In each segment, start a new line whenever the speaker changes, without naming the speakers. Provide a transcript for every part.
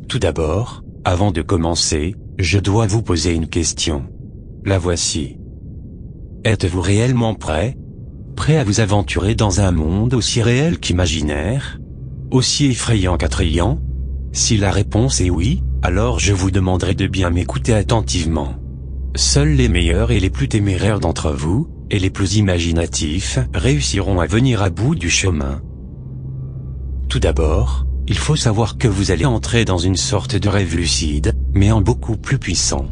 Tout d'abord, avant de commencer, je dois vous poser une question. La voici. Êtes-vous réellement prêt? Prêt à vous aventurer dans un monde aussi réel qu'imaginaire? Aussi effrayant qu'attrayant? Si la réponse est oui, alors je vous demanderai de bien m'écouter attentivement. Seuls les meilleurs et les plus téméraires d'entre vous, et les plus imaginatifs, réussiront à venir à bout du chemin. Tout d'abord, il faut savoir que vous allez entrer dans une sorte de rêve lucide, mais en beaucoup plus puissant.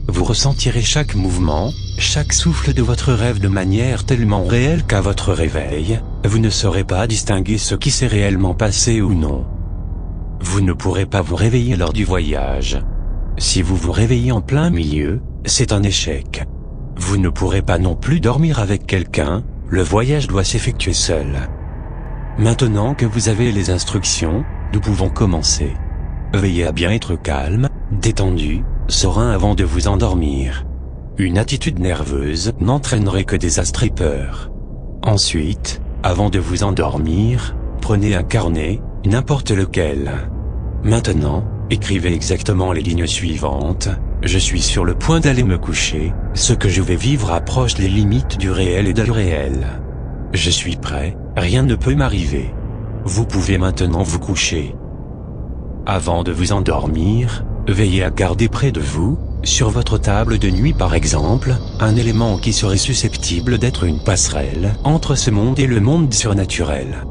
Vous ressentirez chaque mouvement, chaque souffle de votre rêve de manière tellement réelle qu'à votre réveil, vous ne saurez pas distinguer ce qui s'est réellement passé ou non. Vous ne pourrez pas vous réveiller lors du voyage. Si vous vous réveillez en plein milieu, c'est un échec. Vous ne pourrez pas non plus dormir avec quelqu'un, le voyage doit s'effectuer seul. Maintenant que vous avez les instructions, nous pouvons commencer. Veillez à bien être calme, détendu, serein avant de vous endormir. Une attitude nerveuse n'entraînerait que désastre et peur. Ensuite, avant de vous endormir, prenez un carnet, n'importe lequel. Maintenant, écrivez exactement les lignes suivantes. Je suis sur le point d'aller me coucher, ce que je vais vivre approche les limites du réel et de l'irréel. Je suis prêt, rien ne peut m'arriver. Vous pouvez maintenant vous coucher. Avant de vous endormir, veillez à garder près de vous, sur votre table de nuit par exemple, un élément qui serait susceptible d'être une passerelle entre ce monde et le monde surnaturel.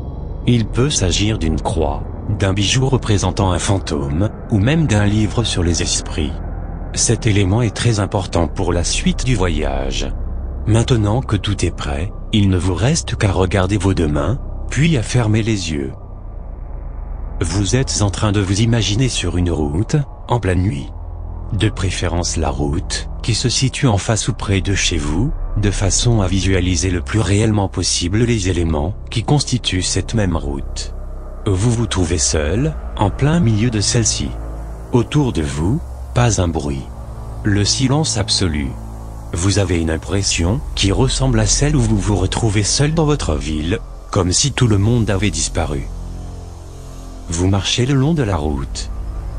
Il peut s'agir d'une croix, d'un bijou représentant un fantôme, ou même d'un livre sur les esprits. Cet élément est très important pour la suite du voyage. Maintenant que tout est prêt, il ne vous reste qu'à regarder vos deux mains, puis à fermer les yeux. Vous êtes en train de vous imaginer sur une route, en pleine nuit. De préférence la route, qui se situe en face ou près de chez vous, de façon à visualiser le plus réellement possible les éléments qui constituent cette même route. Vous vous trouvez seul, en plein milieu de celle-ci. Autour de vous, pas un bruit. Le silence absolu. Vous avez une impression qui ressemble à celle où vous vous retrouvez seul dans votre ville, comme si tout le monde avait disparu. Vous marchez le long de la route.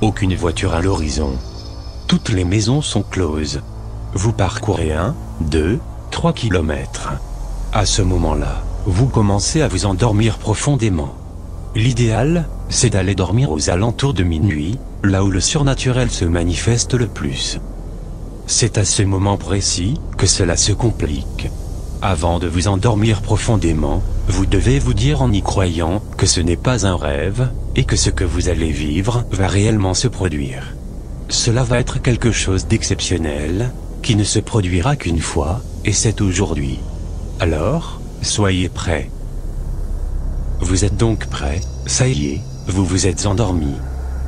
Aucune voiture à l'horizon. Toutes les maisons sont closes. Vous parcourez 1, 2, 3 kilomètres. À ce moment-là, vous commencez à vous endormir profondément. L'idéal, c'est d'aller dormir aux alentours de minuit, là où le surnaturel se manifeste le plus. C'est à ce moment précis que cela se complique. Avant de vous endormir profondément, vous devez vous dire en y croyant que ce n'est pas un rêve, et que ce que vous allez vivre va réellement se produire. Cela va être quelque chose d'exceptionnel, qui ne se produira qu'une fois, et c'est aujourd'hui. Alors, soyez prêts. Vous êtes donc prêts, ça y est, vous vous êtes endormi.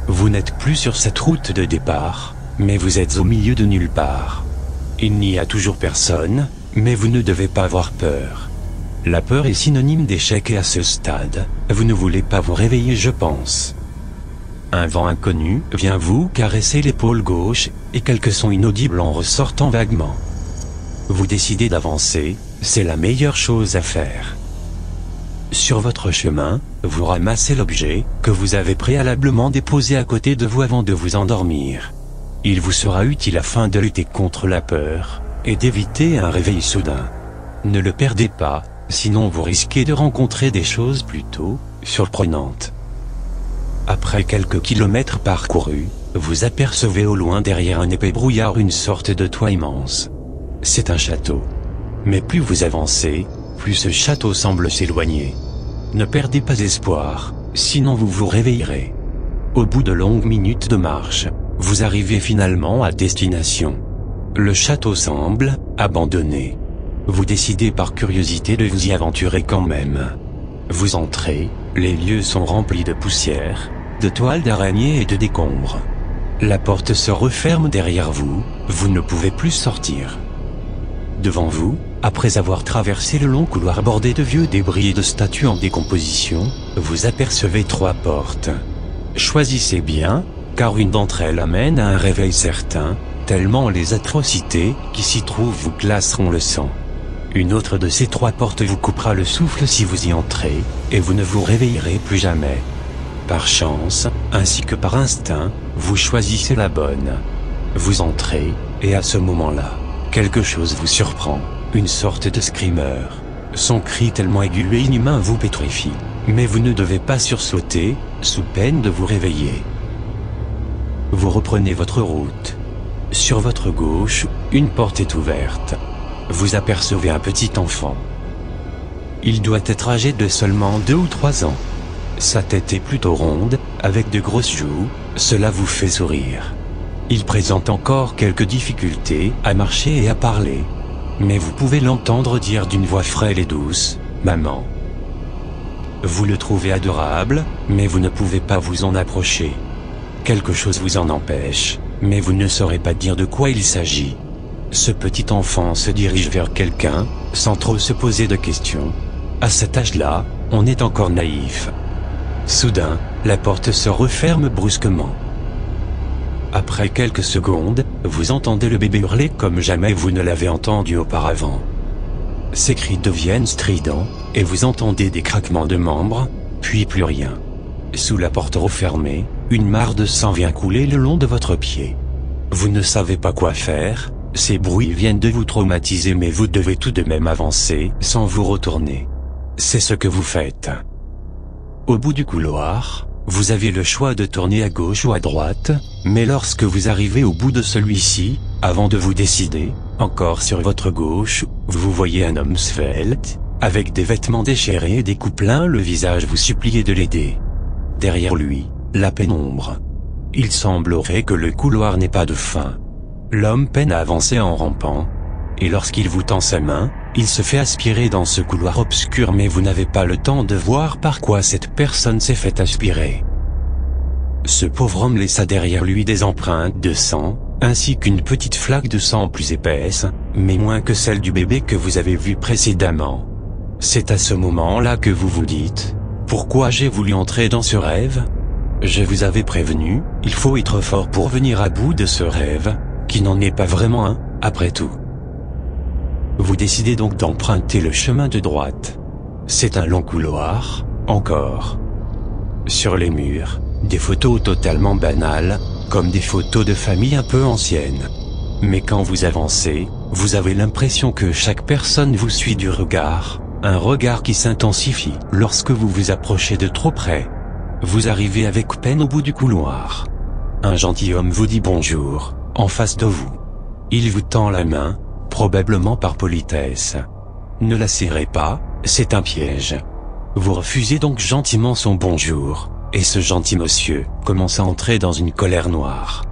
Vous n'êtes plus sur cette route de départ, mais vous êtes au milieu de nulle part. Il n'y a toujours personne, mais vous ne devez pas avoir peur. La peur est synonyme d'échec et à ce stade, vous ne voulez pas vous réveiller, je pense. Un vent inconnu vient vous caresser l'épaule gauche, et quelques sons inaudibles en ressortant vaguement. Vous décidez d'avancer, c'est la meilleure chose à faire. Sur votre chemin, vous ramassez l'objet que vous avez préalablement déposé à côté de vous avant de vous endormir. Il vous sera utile afin de lutter contre la peur, et d'éviter un réveil soudain. Ne le perdez pas, sinon vous risquez de rencontrer des choses plutôt surprenantes. Après quelques kilomètres parcourus, vous apercevez au loin derrière un épais brouillard une sorte de toit immense. C'est un château. Mais plus vous avancez, plus ce château semble s'éloigner. Ne perdez pas espoir, sinon vous vous réveillerez. Au bout de longues minutes de marche, vous arrivez finalement à destination. Le château semble abandonné. Vous décidez par curiosité de vous y aventurer quand même. Vous entrez, les lieux sont remplis de poussière, de toiles d'araignée et de décombres. La porte se referme derrière vous, vous ne pouvez plus sortir. Devant vous, après avoir traversé le long couloir bordé de vieux débris et de statues en décomposition, vous apercevez 3 portes. Choisissez bien, car une d'entre elles amène à un réveil certain, tellement les atrocités qui s'y trouvent vous glaceront le sang. Une autre de ces 3 portes vous coupera le souffle si vous y entrez, et vous ne vous réveillerez plus jamais. Par chance, ainsi que par instinct, Vous choisissez la bonne. Vous entrez, et à ce moment-là, quelque chose vous surprend, une sorte de screamer. Son cri tellement aigu et inhumain vous pétrifie. Mais vous ne devez pas sursauter, sous peine de vous réveiller. Vous reprenez votre route. Sur votre gauche, une porte est ouverte. Vous apercevez un petit enfant. Il doit être âgé de seulement 2 ou 3 ans. Sa tête est plutôt ronde, avec de grosses joues, cela vous fait sourire. Il présente encore quelques difficultés à marcher et à parler. Mais vous pouvez l'entendre dire d'une voix frêle et douce, « Maman ». Vous le trouvez adorable, mais vous ne pouvez pas vous en approcher. Quelque chose vous en empêche, mais vous ne saurez pas dire de quoi il s'agit. Ce petit enfant se dirige vers quelqu'un, sans trop se poser de questions. À cet âge-là, on est encore naïf. Soudain, la porte se referme brusquement. Après quelques secondes, vous entendez le bébé hurler comme jamais vous ne l'avez entendu auparavant. Ses cris deviennent stridents, et vous entendez des craquements de membres, puis plus rien. Sous la porte refermée, une mare de sang vient couler le long de votre pied. Vous ne savez pas quoi faire, ces bruits viennent de vous traumatiser mais vous devez tout de même avancer sans vous retourner. C'est ce que vous faites. Au bout du couloir, vous avez le choix de tourner à gauche ou à droite, mais lorsque vous arrivez au bout de celui-ci, avant de vous décider, encore sur votre gauche, vous voyez un homme svelte, avec des vêtements déchirés et des coups pleins le visage vous suppliez de l'aider. Derrière lui, la pénombre. Il semblerait que le couloir n'ait pas de fin. L'homme peine à avancer en rampant, et lorsqu'il vous tend sa main, il se fait aspirer dans ce couloir obscur mais vous n'avez pas le temps de voir par quoi cette personne s'est fait aspirer. Ce pauvre homme laissa derrière lui des empreintes de sang, ainsi qu'une petite flaque de sang plus épaisse, mais moins que celle du bébé que vous avez vu précédemment. C'est à ce moment-là que vous vous dites, « Pourquoi j'ai voulu entrer dans ce rêve ? Je vous avais prévenu, il faut être fort pour venir à bout de ce rêve, qui n'en est pas vraiment un, après tout. » Vous décidez donc d'emprunter le chemin de droite. C'est un long couloir, encore. Sur les murs, des photos totalement banales, comme des photos de famille un peu anciennes. Mais quand vous avancez, vous avez l'impression que chaque personne vous suit du regard, un regard qui s'intensifie lorsque vous vous approchez de trop près. Vous arrivez avec peine au bout du couloir. Un gentilhomme vous dit bonjour, en face de vous. Il vous tend la main, probablement par politesse. Ne la serrez pas, c'est un piège. Vous refusez donc gentiment son bonjour, et ce gentil monsieur commence à entrer dans une colère noire.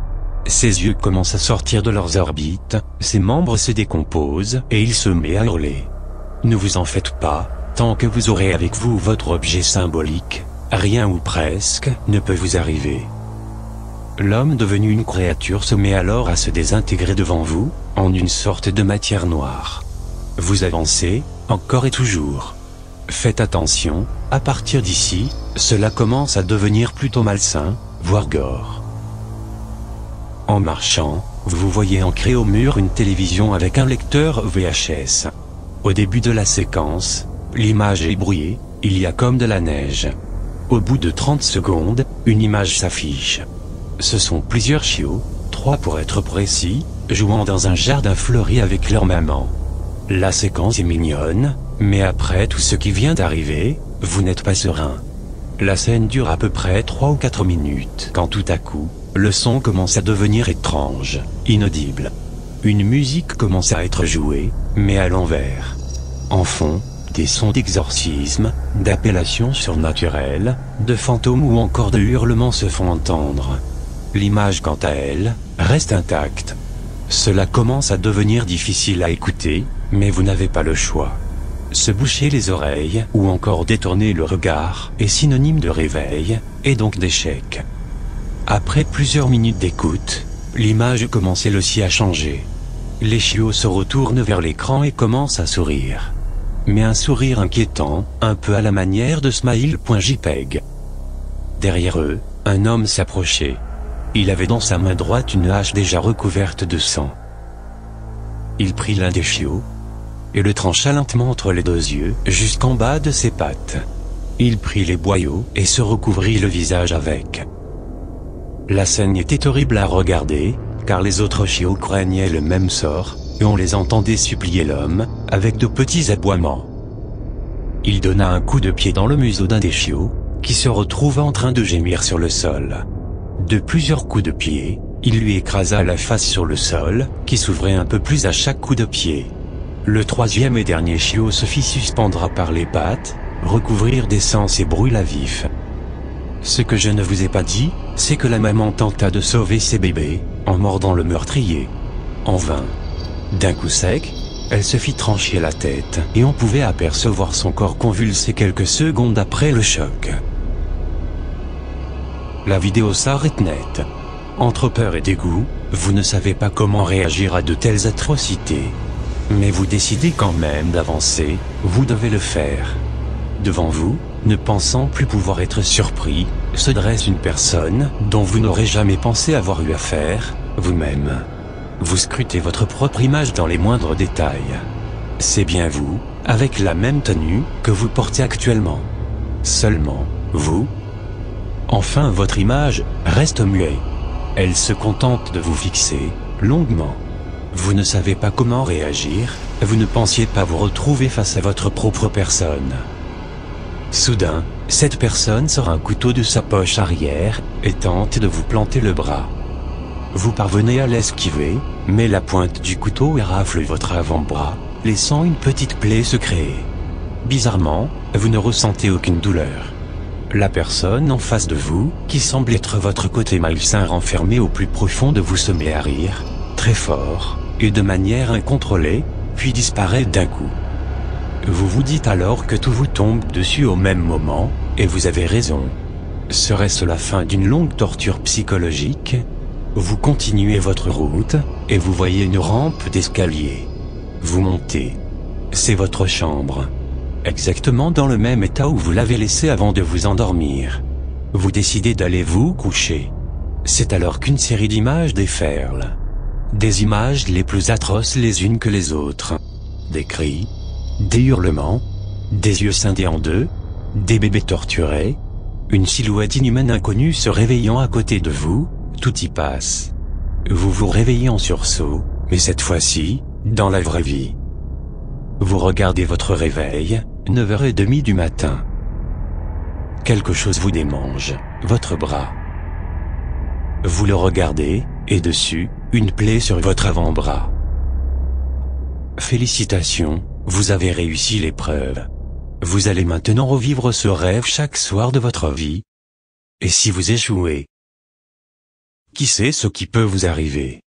Ses yeux commencent à sortir de leurs orbites, ses membres se décomposent et il se met à hurler. Ne vous en faites pas, tant que vous aurez avec vous votre objet symbolique, rien ou presque ne peut vous arriver. L'homme devenu une créature se met alors à se désintégrer devant vous, en une sorte de matière noire. Vous avancez, encore et toujours. Faites attention, à partir d'ici, cela commence à devenir plutôt malsain, voire gore. En marchant, vous voyez ancré au mur une télévision avec un lecteur VHS. Au début de la séquence, l'image est brouillée, il y a comme de la neige. Au bout de 30 secondes, une image s'affiche. Ce sont plusieurs chiots, 3 pour être précis, jouant dans un jardin fleuri avec leur maman. La séquence est mignonne, mais après tout ce qui vient d'arriver, vous n'êtes pas serein. La scène dure à peu près 3 ou 4 minutes quand tout à coup, le son commence à devenir étrange, inaudible. Une musique commence à être jouée, mais à l'envers. En fond, des sons d'exorcisme, d'appellations surnaturelles, de fantômes ou encore de hurlements se font entendre. L'image quant à elle, reste intacte. Cela commence à devenir difficile à écouter, mais vous n'avez pas le choix. Se boucher les oreilles ou encore détourner le regard est synonyme de réveil, et donc d'échec. Après plusieurs minutes d'écoute, l'image commence elle aussi à changer. Les chiots se retournent vers l'écran et commencent à sourire. Mais un sourire inquiétant, un peu à la manière de Smile.jpg. Derrière eux, un homme s'approchait. Il avait dans sa main droite une hache déjà recouverte de sang. Il prit l'un des chiots et le trancha lentement entre les 2 yeux, jusqu'en bas de ses pattes. Il prit les boyaux et se recouvrit le visage avec. La scène était horrible à regarder, car les autres chiots craignaient le même sort, et on les entendait supplier l'homme, avec de petits aboiements. Il donna un coup de pied dans le museau d'un des chiots, qui se retrouva en train de gémir sur le sol. De plusieurs coups de pied, il lui écrasa la face sur le sol, qui s'ouvrait un peu plus à chaque coup de pied. Le troisième et dernier chiot se fit suspendre par les pattes, recouvrir d'essence et brûla vif. Ce que je ne vous ai pas dit, c'est que la maman tenta de sauver ses bébés, en mordant le meurtrier. En vain. D'un coup sec, elle se fit trancher la tête, et on pouvait apercevoir son corps convulsé quelques secondes après le choc. La vidéo s'arrête net. Entre peur et dégoût, vous ne savez pas comment réagir à de telles atrocités. Mais vous décidez quand même d'avancer, vous devez le faire. Devant vous, ne pensant plus pouvoir être surpris, se dresse une personne dont vous n'aurez jamais pensé avoir eu affaire, vous-même. Vous scrutez votre propre image dans les moindres détails. C'est bien vous, avec la même tenue que vous portez actuellement. Seulement, vous. Enfin votre image reste muette. Elle se contente de vous fixer, longuement. Vous ne savez pas comment réagir, vous ne pensiez pas vous retrouver face à votre propre personne. Soudain, cette personne sort un couteau de sa poche arrière, et tente de vous planter le bras. Vous parvenez à l'esquiver, mais la pointe du couteau rafle votre avant-bras, laissant une petite plaie se créer. Bizarrement, vous ne ressentez aucune douleur. La personne en face de vous, qui semble être votre côté malsain renfermé au plus profond de vous, se met à rire, très fort, et de manière incontrôlée, puis disparaît d'un coup. Vous vous dites alors que tout vous tombe dessus au même moment, et vous avez raison. Serait-ce la fin d'une longue torture psychologique ? Vous continuez votre route, et vous voyez une rampe d'escalier. Vous montez. C'est votre chambre. Exactement dans le même état où vous l'avez laissé avant de vous endormir. Vous décidez d'aller vous coucher. C'est alors qu'une série d'images déferle. Des images les plus atroces les unes que les autres. Des cris, des hurlements, des yeux scindés en deux, des bébés torturés, une silhouette inhumaine inconnue se réveillant à côté de vous, tout y passe. Vous vous réveillez en sursaut, mais cette fois-ci, dans la vraie vie. Vous regardez votre réveil, 9h30 du matin. Quelque chose vous démange, votre bras. Vous le regardez, et dessus, une plaie sur votre avant-bras. Félicitations, vous avez réussi l'épreuve. Vous allez maintenant revivre ce rêve chaque soir de votre vie. Et si vous échouez? Qui sait ce qui peut vous arriver?